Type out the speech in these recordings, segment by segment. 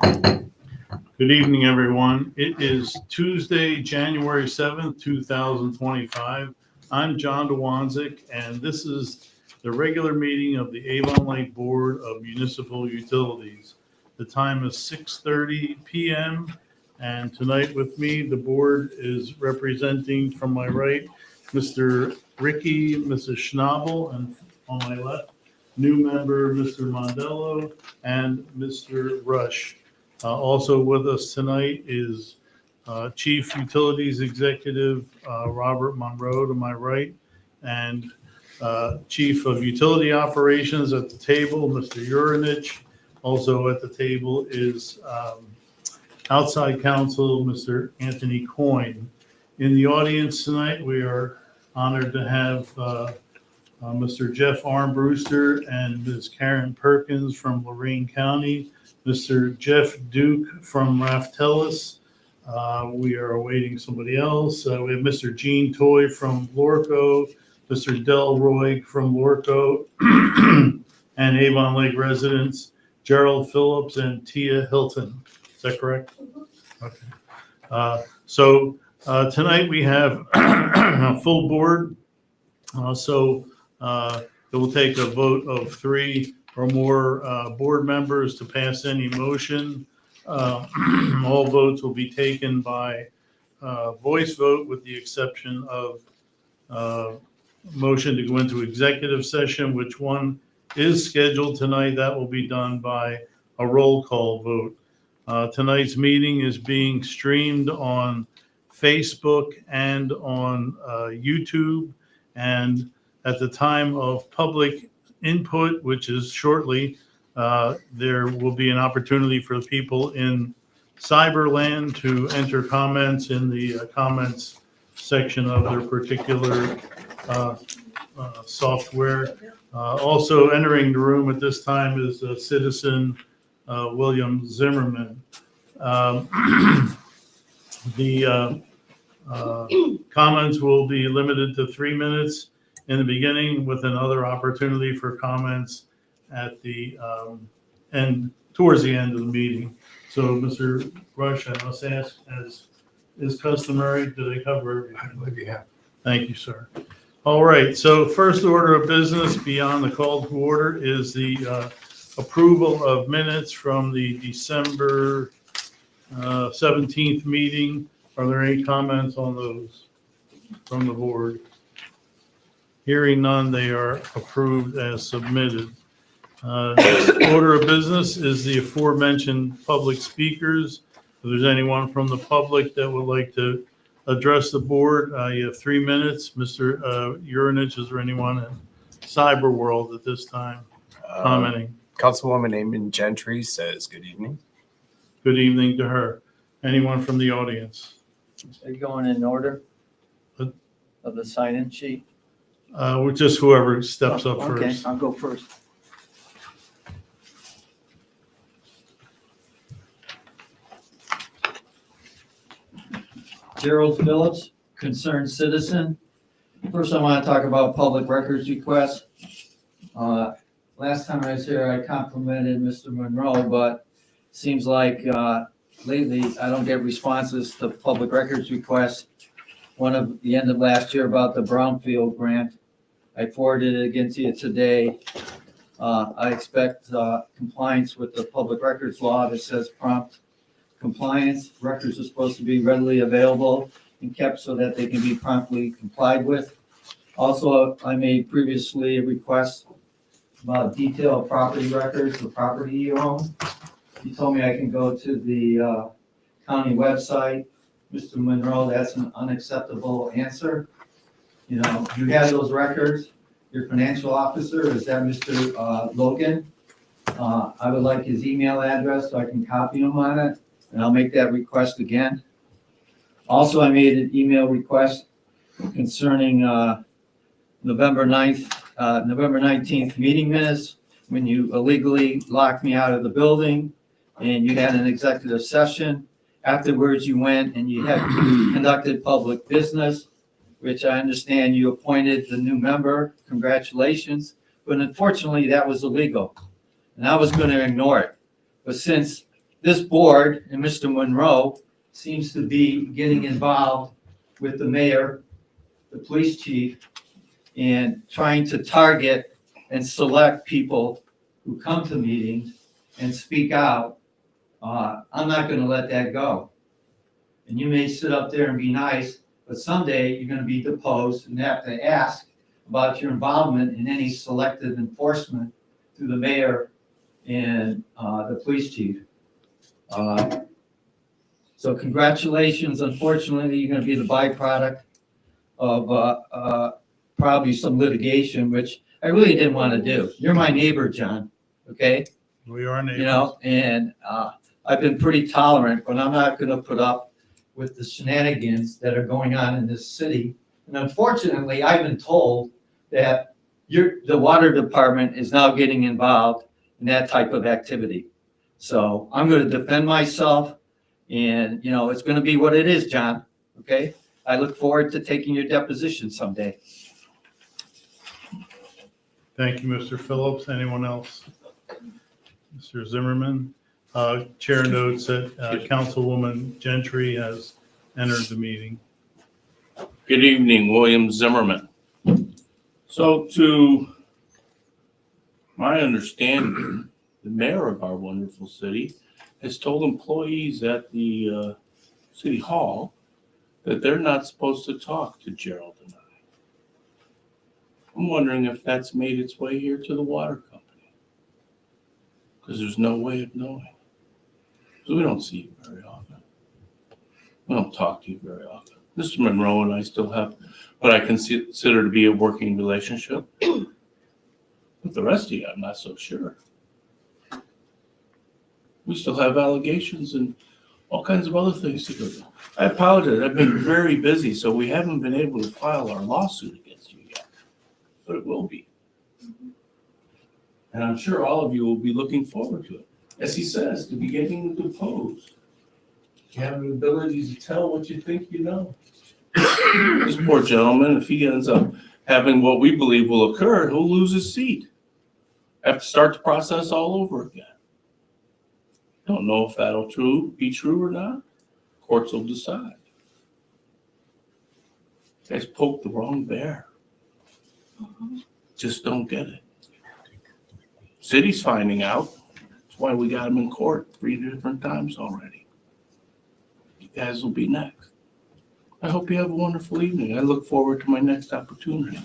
Good evening, everyone. It is Tuesday, January 7th, 2025. I'm John DeWanzik, and this is the regular meeting of the Avon Lake Board of Municipal Utilities. The time is 6:30 p.m., and tonight with me, the board is representing from my right, Mr. Ricky, Mrs. Schnabel, and on my left, new member, Mr. Mondello, and Mr. Rush. Also with us tonight is Chief Utilities Executive Robert Monroe to my right, and Chief of Utility Operations at the table, Mr. Urinich. Also at the table is outside counsel, Mr. Anthony Coyne. In the audience tonight, we are honored to have Mr. Jeff Armbruster and Ms. Karen Perkins from Lorain County, Mr. Jeff Duke from Raftellus. We are awaiting somebody else. We have Mr. Gene Toy from Lorco, Mr. Delroy from Lorco, and Avon Lake residents, Gerald Phillips and Tia Hilton. Is that correct? Okay. So tonight we have a full board. It will take a vote of 3 or more board members to pass any motion. All votes will be taken by voice vote with the exception of motion to go into executive session, which one is scheduled tonight. That will be done by a roll call vote. Tonight's meeting is being streamed on Facebook and on YouTube, and at the time of public input, which is shortly, there will be an opportunity for the people in Cyberland to enter comments in the comments section of their particular software. Also entering the room at this time is citizen William Zimmerman. The comments will be limited to 3 minutes in the beginning, with another opportunity for comments at the end, towards the end of the meeting. So, Mr. Rush, I must ask, as is customary, do they cover everything? I believe you have. Thank you, sir. All right, so first order of business beyond the call to order is the approval of minutes from the December 17th meeting. Are there any comments on those from the board? Hearing none, they are approved as submitted. Next order of business is the aforementioned public speakers. If there's anyone from the public that would like to address the board, you have 3 minutes. Mr. Urinich, is there anyone in cyber world at this time commenting? Councilwoman Eamon Gentry says, good evening. Good evening to her. Anyone from the audience? Are you going in order What? of the sign-in sheet? With just whoever steps up Okay, first. I'll go first. Gerald Phillips, concerned citizen. First, I want to talk about public records requests. Last time I was here, I complimented Mr. Monroe, but seems like lately I don't get responses to public records requests. One of the end of last year about the Brownfield grant. I forwarded it again to you today. I expect compliance with the public records law that says prompt compliance. Records are supposed to be readily available and kept so that they can be promptly complied with. Also, I made previously a request about detailed property records, the property you own. He told me I can go to the county website. Mr. Monroe, that's an unacceptable answer. You know, you have those records. Your financial officer, is that Mr. Logan? I would like his email address so I can copy him on it, and I'll make that request again. Also, I made an email request concerning November 19th meeting minutes, when you illegally locked me out of the building and you had an executive session. Afterwards, you went and you had conducted public business, which I understand you appointed the new member. Congratulations. But unfortunately, that was illegal. And I was going to ignore it. But since this board and Mr. Monroe seems to be getting involved with the mayor, the police chief, and trying to target and select people who come to meetings and speak out. I'm not gonna let that go. And you may sit up there and be nice, but someday you're gonna be deposed and have to ask about your involvement in any selective enforcement through the mayor and the police chief. So congratulations. Unfortunately, you're gonna be the byproduct of probably some litigation, which I really didn't want to do. You're my neighbor, John, okay? We are neighbors. You know, and I've been pretty tolerant, but I'm not gonna put up with the shenanigans that are going on in this city. And unfortunately, I've been told that the water department is now getting involved in that type of activity. So I'm gonna defend myself, and, you know, it's gonna be what it is, John, okay? I look forward to taking your deposition someday. Thank you, Mr. Phillips. Anyone else? Mr. Zimmerman? Chair notes that Councilwoman Gentry has entered the meeting. Good evening, William Zimmerman. So to my understanding, the mayor of our wonderful city has told employees at the city hall that they're not supposed to talk to Gerald and I. I'm wondering if that's made its way here to the water company, because there's no way of knowing. So we don't see you very often. We don't talk to you very often. Mr. Monroe and I still have what I consider to be a working relationship. With the rest of you, I'm not so sure. We still have allegations and all kinds of other things to do. I apologize. I've been very busy, so we haven't been able to file our lawsuit against you yet, but it will be. And I'm sure all of you will be looking forward to it. As he says, to be getting deposed. You have the ability to tell what you think you know. This poor gentleman, if he ends up having what we believe will occur, he'll lose his seat. Have to start the process all over again. Don't know if that'll be true or not. Courts will decide. You guys poked the wrong bear. Just don't get it. City's finding out. That's why we got him in court 3 different times already. You guys will be next. I hope you have a wonderful evening. I look forward to my next opportunity.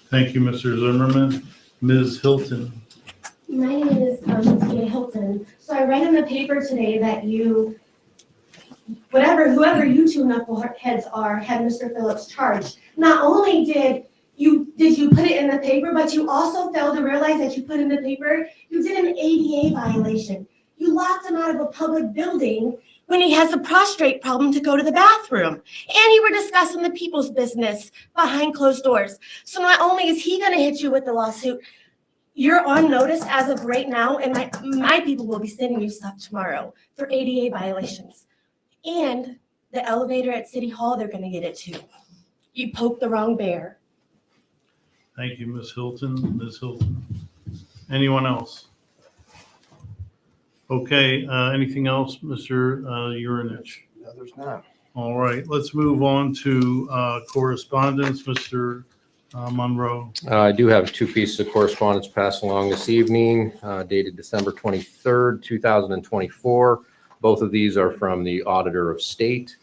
Thank you, Mr. Zimmerman. Ms. Hilton? My name is Tia Hilton. So I read in the paper today that whoever you two knuckleheads are, had Mr. Phillips charged. Not only did you put it in the paper, but you also failed to realize that you put in the paper, you did an ADA violation. You locked him out of a public building when he has a prostrate problem to go to the bathroom. And you were discussing the people's business behind closed doors. So not only is he gonna hit you with the lawsuit, you're on notice as of right now, and my people will be sending you stuff tomorrow for ADA violations. And the elevator at City Hall, they're gonna get it too. You poked the wrong bear. Thank you, Ms. Hilton. Ms. Hilton. Anyone else? Okay, anything else, Mr. Urinich? No, there's not. All right, let's move on to correspondence. Mr. Monroe. I do have 2 pieces of correspondence passed along this evening, dated December 23rd, 2024. Both of these are from the Auditor of State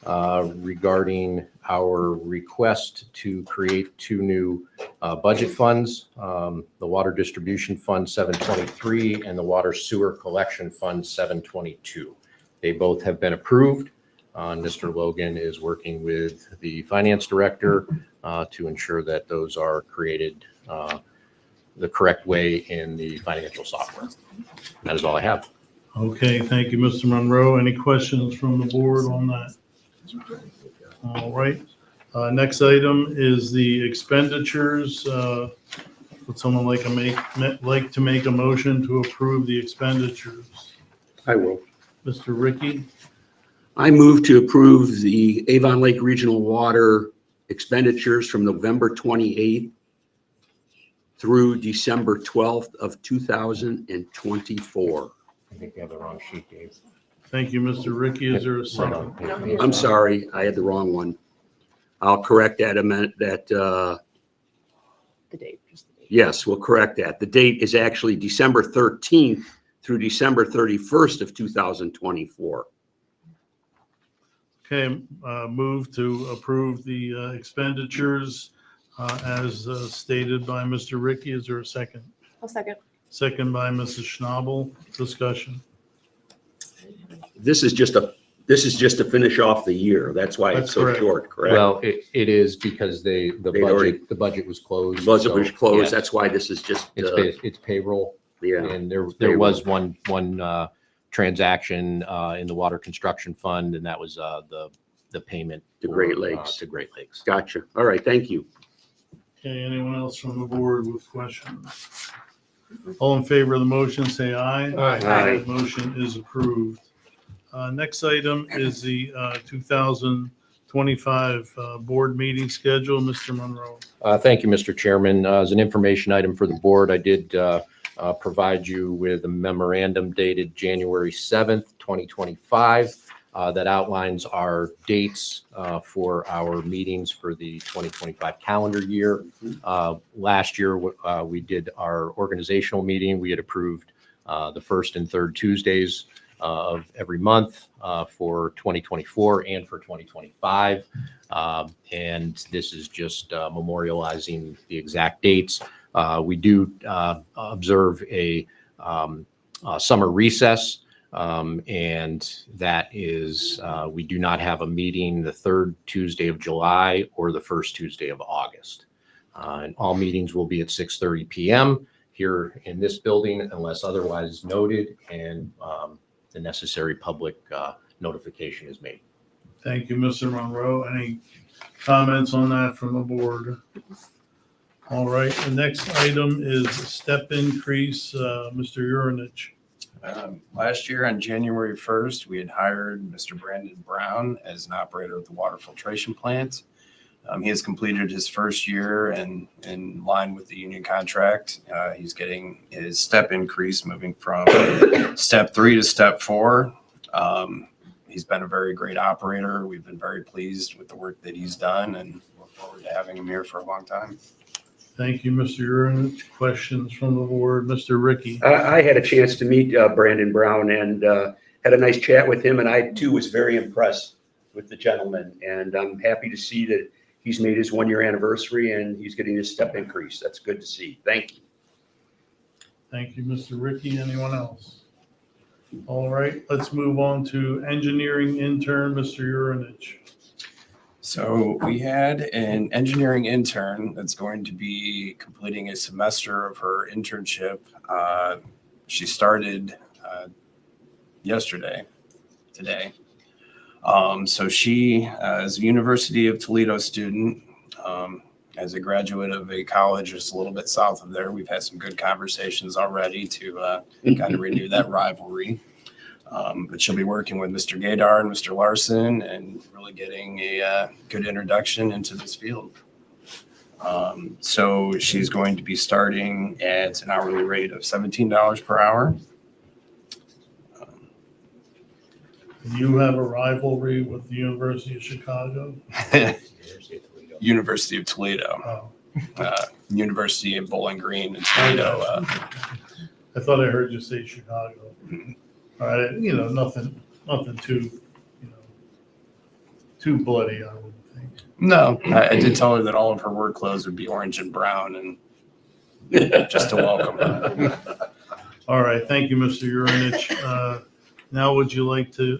regarding our request to create 2 new budget funds, the Water Distribution Fund 723 and the Water Sewer Collection Fund 722. They both have been approved. Mr. Logan is working with the Finance Director to ensure that those are created the correct way in the financial software. That is all I have. Okay, thank you, Mr. Monroe. Any questions from the board on that? All right. Next item is the expenditures. Would someone like to make a motion to approve the expenditures? I will. Mr. Ricky? I move to approve the Avon Lake Regional Water expenditures from November 28th through December 12th of 2024. I think you have the wrong sheet, Dave. Thank you, Mr. Ricky. Is there a Right second? on page. I'm sorry, I had the wrong one. I'll correct that amendment, The date, just the date. yes, we'll correct that. The date is actually December 13th through December 31st of 2024. Okay, move to approve the expenditures as stated by Mr. Ricky. Is there a second? I'll second. Second by Mrs. Schnabel. Discussion. This is just to finish off the year. That's why That's it's so correct. short, correct? Well, it is because the They'd already- budget was closed. Budget was so, closed. yes, That's why this is just, It's payroll. yeah. And there payroll. was one transaction in the water construction fund, and that was the payment. To for, Great Lakes. To Great Lakes. Gotcha. All right, thank you. Okay, anyone else from the board with questions? All in favor of the motion, say aye. Aye. Motion is approved. Next item is the 2025 board meeting schedule. Mr. Monroe. Thank you, Mr. Chairman. As an information item for the board, I did provide you with a memorandum dated January 7th, 2025, that outlines our dates for our meetings for the 2025 calendar year. Last year, we did our organizational meeting. We had approved the first and third Tuesdays of every month for 2024 and for 2025. And this is just memorializing the exact dates. We do observe a summer recess, and that is, we do not have a meeting the third Tuesday of July or the first Tuesday of August. And all meetings will be at 6:30 p.m. here in this building unless otherwise noted, and the necessary public notification is made. Thank you, Mr. Monroe. Any comments on that from the board? All right, the next item is step increase, Mr. Urinich. Last year on January 1st, we had hired Mr. Brandon Brown as an operator of the water filtration plant. He has completed his first year, and in line with the union contract, he's getting his step increase, moving from step 3 to step 4. He's been a very great operator. We've been very pleased with the work that he's done, and look forward to having him here for a long time. Thank you, Mr. Urinich. Questions from the board? Mr. Ricky. I had a chance to meet Brandon Brown and had a nice chat with him, and I too was very impressed with the gentleman. And I'm happy to see that he's made his 1-year anniversary and he's getting his step increase. That's good to see. Thank you. Thank you, Mr. Ricky. Anyone else? All right, let's move on to engineering intern, Mr. Urinich. So we had an engineering intern that's going to be completing a semester of her internship. She started today. So she is a University of Toledo student. As a graduate of a college just a little bit south of there, we've had some good conversations already to kind of renew that rivalry. But she'll be working with Mr. Gaydar and Mr. Larson and really getting a good introduction into this field. So she's going to be starting at an hourly rate of $17 per hour. You have a rivalry with the University of Chicago? University of Toledo, Oh, University of Bowling Green in Toledo. I thought I heard you say Chicago. All right, nothing too, too bloody, I wouldn't think. No, I did tell her that all of her work clothes would be orange and brown, and just to welcome her. All right, thank you, Mr. Urinich. Now, would you like to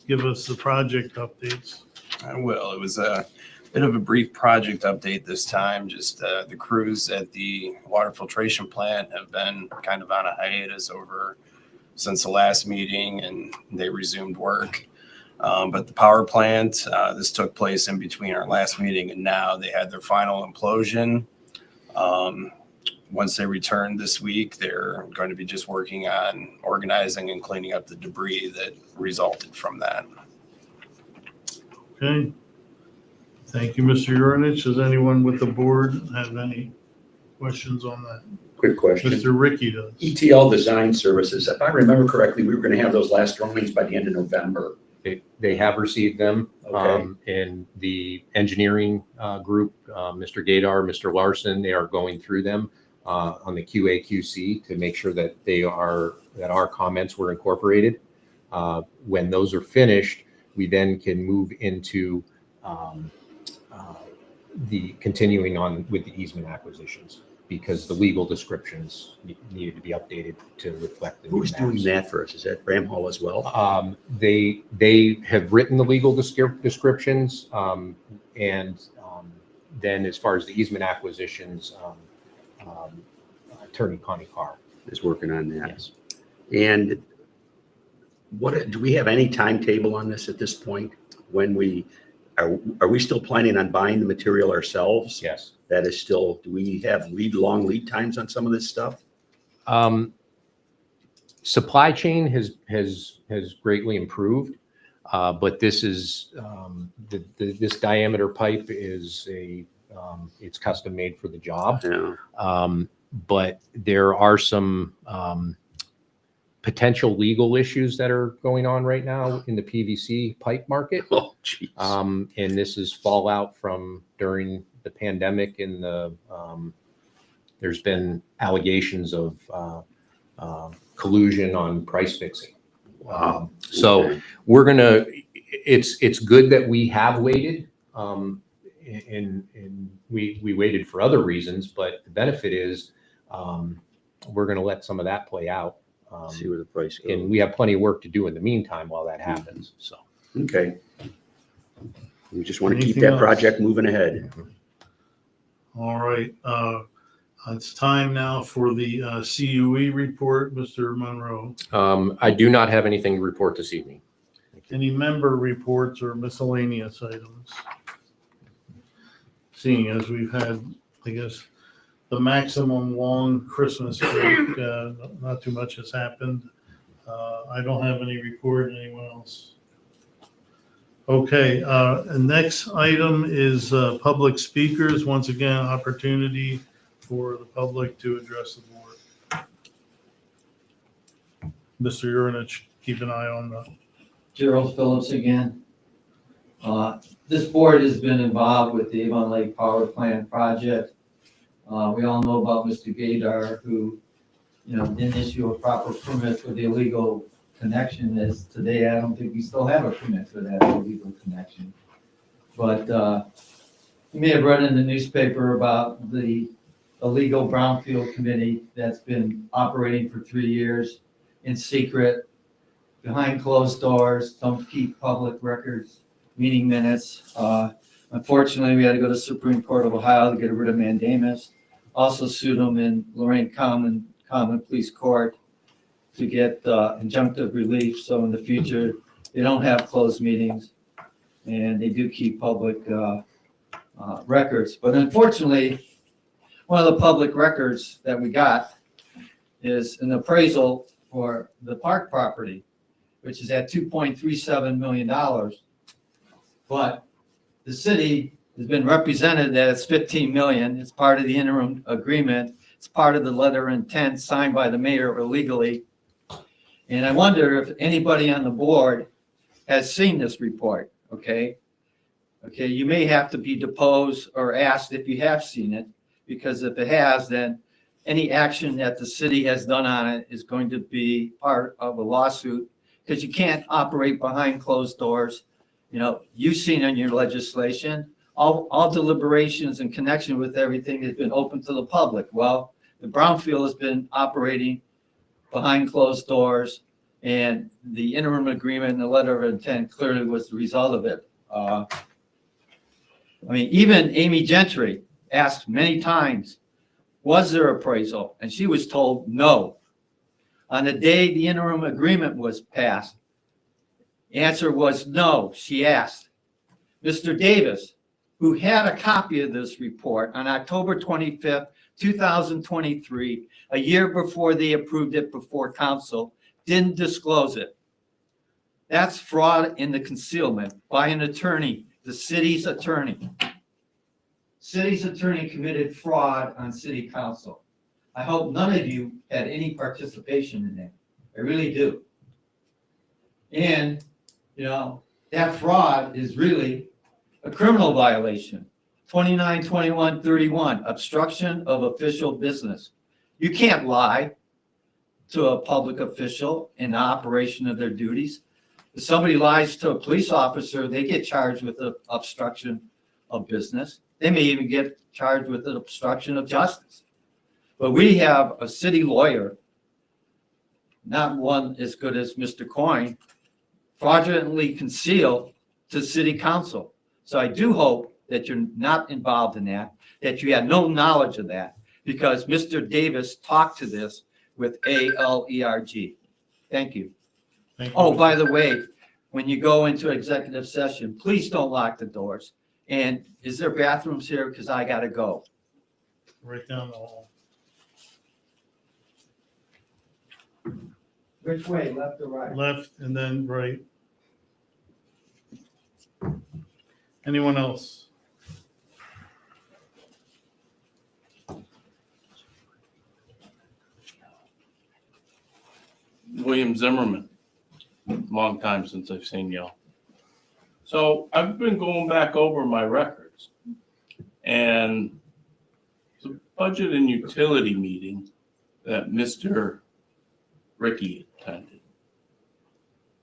give us the project updates? I will. It was a bit of a brief project update this time. Just the crews at the water filtration plant have been kind of on a hiatus since the last meeting, and they resumed work. But the power plant, this took place in between our last meeting and now. They had their final implosion. Once they return this week, they're going to be just working on organizing and cleaning up the debris that resulted from that. Okay. Thank you, Mr. Urinich. Does anyone with the board have any questions on that? Quick question. Mr. Ricky does. ETL Design Services, if I remember correctly, we were going to have those last drawings by the end of November. They have received them. Okay. And the engineering group, Mr. Gadar, Mr. Larson, they are going through them on the QA/QC to make sure that that our comments were incorporated. When those are finished, we then can move into the continuing on with the easement acquisitions, because the legal descriptions needed to be updated to reflect the new Who's doing maps. that for us? Is that Bramhall as well? They have written the legal descriptions, and then as far as the easement acquisitions, Attorney Connie Carr. Is working on that. Yes. And what, do we have any timetable on this at this point? When are we still planning on buying the material ourselves? Yes. That is still, do we have long lead times on some of this stuff? Supply chain has greatly improved, but this is this diameter pipe is it's custom made for the job. Yeah. But there are some potential legal issues that are going on right now in the PVC pipe market. Oh, geez. And this is fallout from during the pandemic, and there's been allegations of collusion on price fixing. Wow. So Okay. we're gonna. It's good that we have waited, and we waited for other reasons, but the benefit is we're gonna let some of that play out. See where the price goes. And we have plenty of work to do in the meantime while that happens. So. Okay. We just want to keep Anything that else? project moving ahead. All right, it's time now for the CUE report, Mr. Monroe. I do not have anything to report this evening. Any member reports or miscellaneous items? Seeing as we've had, I guess, the maximum long Christmas break, not too much has happened. I don't have any report. Anyone else? Okay, and next item is public speakers. Once again, opportunity for the public to address the board. Mr. Urinich, keep an eye on the. Gerald Phillips again. This board has been involved with the Avon Lake Power Plant project. We all know about Mr. Gadar, who, didn't issue a proper permit for the illegal connection. As today, I don't think we still have a permit for that illegal connection. But you may have read in the newspaper about the illegal brownfield committee that's been operating for 3 years in secret, behind closed doors, don't keep public records, meeting minutes. Unfortunately, we had to go to Supreme Court of Ohio to get rid of mandamus. Also sued them in Lorraine Common Police Court to get injunctive relief. So in the future, they don't have closed meetings, and they do keep public records. But unfortunately, one of the public records that we got is an appraisal for the park property, which is at $2.37 million. But the city has been represented that it's 15 million. It's part of the interim agreement. It's part of the letter of intent signed by the mayor illegally. And I wonder if anybody on the board has seen this report, okay? Okay, you may have to be deposed or asked if you have seen it, because if it has, then any action that the city has done on it is going to be part of a lawsuit, because you can't operate behind closed doors. You've seen in your legislation, all deliberations in connection with everything has been open to the public. Well, the brownfield has been operating behind closed doors, and the interim agreement and the letter of intent clearly was the result of it. Even Amy Gentry asked many times, was there appraisal? And she was told no. On the day the interim agreement was passed, the answer was no, she asked. Mr. Davis, who had a copy of this report on October 25th, 2023, a year before they approved it before council, didn't disclose it. That's fraud in the concealment by an attorney, the city's attorney. City's attorney committed fraud on city council. I hope none of you had any participation in that. I really do. And, you know, that fraud is really a criminal violation. 29, 21, 31, obstruction of official business. You can't lie to a public official in the operation of their duties. If somebody lies to a police officer, they get charged with the obstruction of business. They may even get charged with the obstruction of justice. But we have a city lawyer, not one as good as Mr. Coyne, fraudulently concealed to city council. So I do hope that you're not involved in that you had no knowledge of that, because Mr. Davis talked to this with ALERG. Thank you. Thank you. Oh, by the way, when you go into executive session, please don't lock the doors. And is there bathrooms here? Because I gotta go. Right down the hall. Which way, left or right? Left and then right. Anyone else? William Zimmerman. Long time since I've seen y'all. So I've been going back over my records, and the budget and utility meeting that Mr. Ricky attended,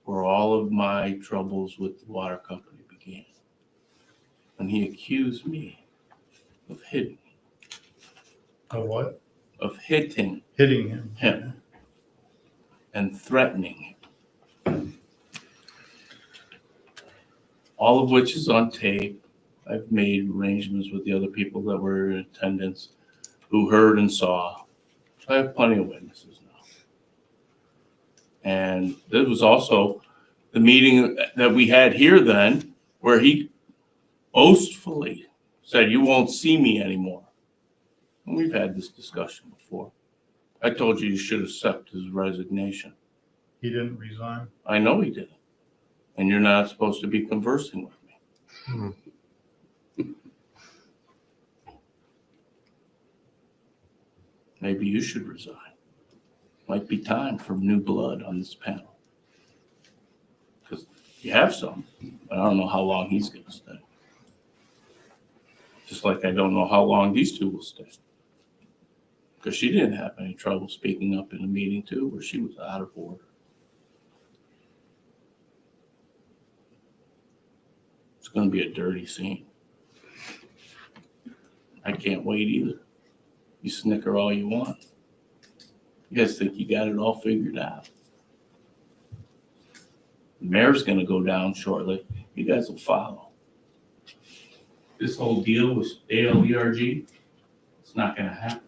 where all of my troubles with the water company began. And he accused me of hitting What? him Hitting him. and threatening him. All of which is on tape. I've made arrangements with the other people that were in attendance who heard and saw. I have plenty of witnesses now. And there was also the meeting that we had here then, where he boastfully said, "You won't see me anymore." And we've had this discussion before. I told you should accept his resignation. He didn't resign. I know he didn't. And you're not supposed to be conversing with me. Maybe you should resign. Might be time for new blood on this panel. Because you have some, but I don't know how long he's going to stay. Just like I don't know how long these two will stay. Because she didn't have any trouble speaking up in a meeting too, where she was out of order. It's going to be a dirty scene. I can't wait either. You snicker all you want. You guys think you got it all figured out. The mayor's going to go down shortly. You guys will follow. This whole deal with ALERG, it's not going to happen.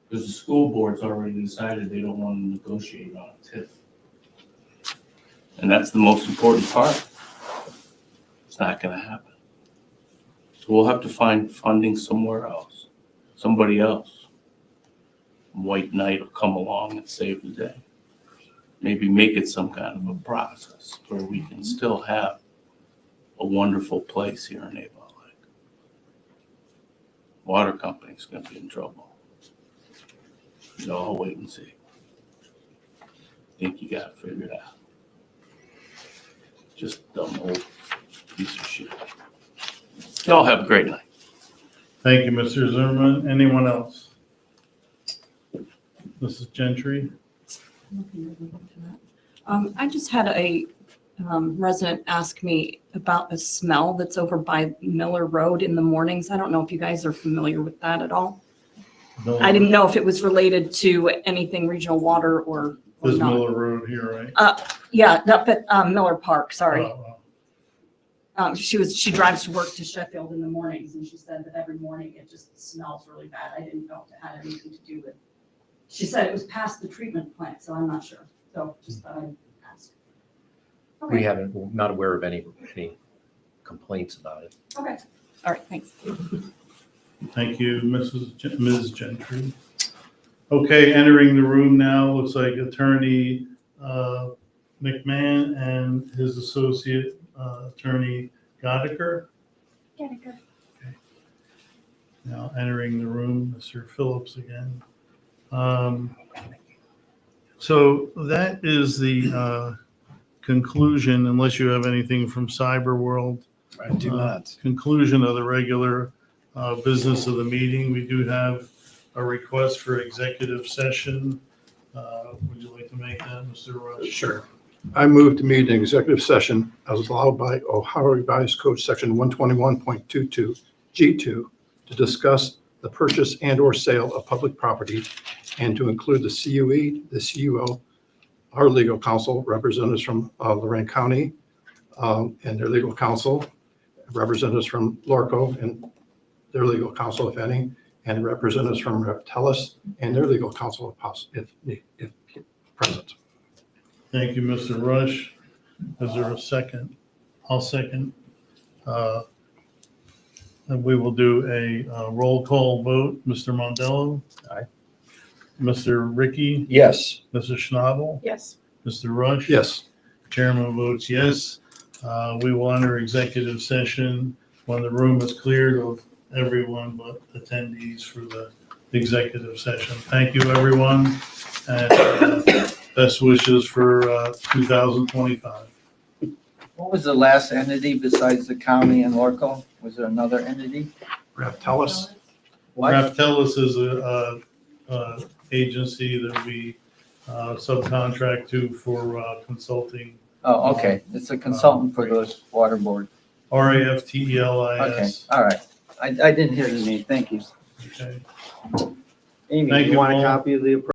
Because the school board's already decided they don't want to negotiate on a TIF. And that's the most important part. It's not going to happen. So we'll have to find funding somewhere else, somebody else. White Knight will come along and save the day. Maybe make it some kind of a process where we can still have a wonderful place here in Avon Lake. Water company's going to be in trouble. Y'all wait and see. Think you got it figured out. Just dumb old piece of shit. Y'all have a great night. Thank you, Mr. Zimmerman. Anyone else? Mrs. Gentry? I just had a resident ask me about a smell that's over by Miller Road in the mornings. I don't know if you guys are familiar with that at all. No. I didn't know if it was related to anything regional water or This not. Miller Road here, right? Yeah, up at Miller Park, sorry. Oh, She drives to work to Sheffield in the mornings, and she said that every morning it just smells really bad. I didn't know if it had anything to do with, she said it was past the treatment plant, so I'm not sure. So just thought I'd ask. We Okay, haven't, not aware of any complaints about it. okay. All right, thanks. Thank you, Ms. Gentry. Okay, entering the room now, looks like Attorney McMahon and his associate Attorney Godeker. Now entering the room, Mr. Phillips again. So that is the conclusion, unless you have anything from Cyber World. I do not. Conclusion of the regular business of the meeting. We do have a request for executive session. Would you like to make that, Mr. Rush? Sure. I move to meet in executive session as allowed by Ohio Revised Code Section 121.22 G2 to discuss the purchase and/or sale of public property and to include the CUE, the CUO, our legal counsel, representatives from Lorraine County and their legal counsel, representatives from Lorco and their legal counsel, if any, and representatives from Reptelis and their legal counsel if present. Thank you, Mr. Rush. Is there a second? I'll second. And we will do a roll call vote. Mr. Mondello? Aye. Mr. Ricky? Yes. Mrs. Schnabel? Yes. Mr. Rush? Yes. Chairman votes yes. We will enter executive session when the room is cleared of everyone but attendees for the executive session. Thank you, everyone, and best wishes for 2025. What was the last entity besides the county and Lorco? Was there another entity? Reptelis. What? Raftelis is a agency that we subcontract to for consulting. Oh, okay. It's a consultant for the water board. Okay, RAFTELIS. all right. I didn't hear the name. Thank you. Okay. Amy, Thank you you want a all. copy of the